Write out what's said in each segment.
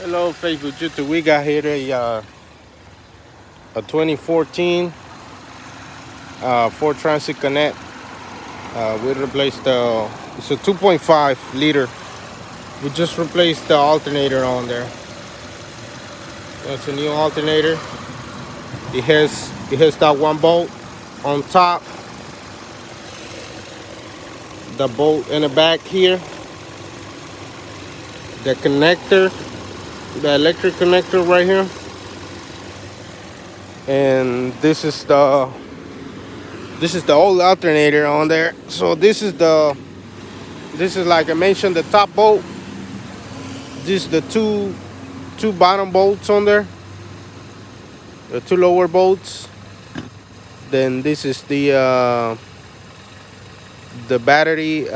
Hello, Facebook YouTube. We got here a 2014 Ford Transit Connect. We replaced it's a 2.5 liter. We just replaced the alternator on there. That's a new alternator. It has that one bolt on top, the bolt in the back here, the connector, the electric connector right here, and this is the old alternator on there. So this is like I mentioned, the top bolt. This is the two bottom bolts on there, the two lower bolts. Then this is the battery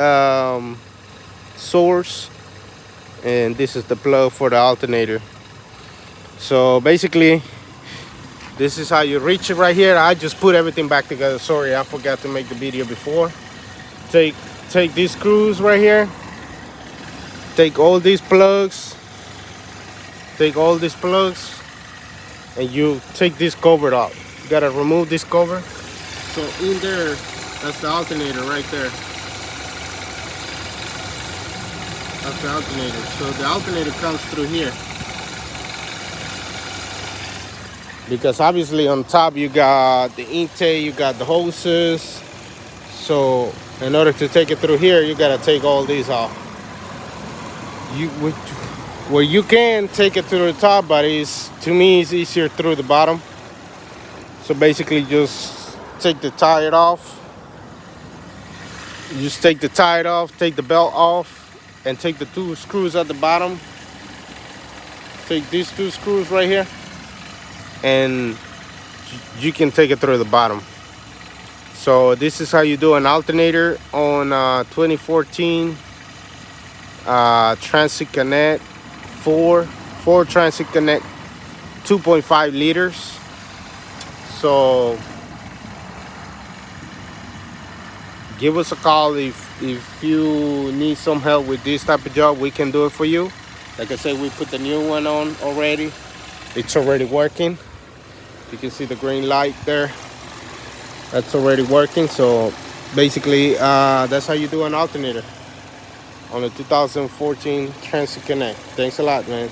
source, and this is the plug for the alternator. So basically, this is how you reach it right here. I just put everything back together. Sorry, I forgot to make the video before. Take these screws right here. Take all these plugs. And you take this cover off. You gotta remove this cover. So in there, that's the alternator right there. That's the alternator. So the alternator comes through here. Because obviously on top you got the intake, you got the hoses. So in order to take it through here, you gotta take all these off. You can take it to the top, but to me it's easier through the bottom. So basically just take the tire off. You just take the tire off, take the belt off, and take the two screws at the bottom. Take these two screws right here, and you can take it through the bottom. So this is how you do an alternator on 2014 Transit Connect 4 Transit Connect 2.5 liters. So give us a call if you need some help with this type of job. We can do it for you. Like I said, we put the new one on already. It's already working. You can see the green light there. That's already working. So basically, that's how you do an alternator on a 2014 Transit Connect. Thanks a lot, man.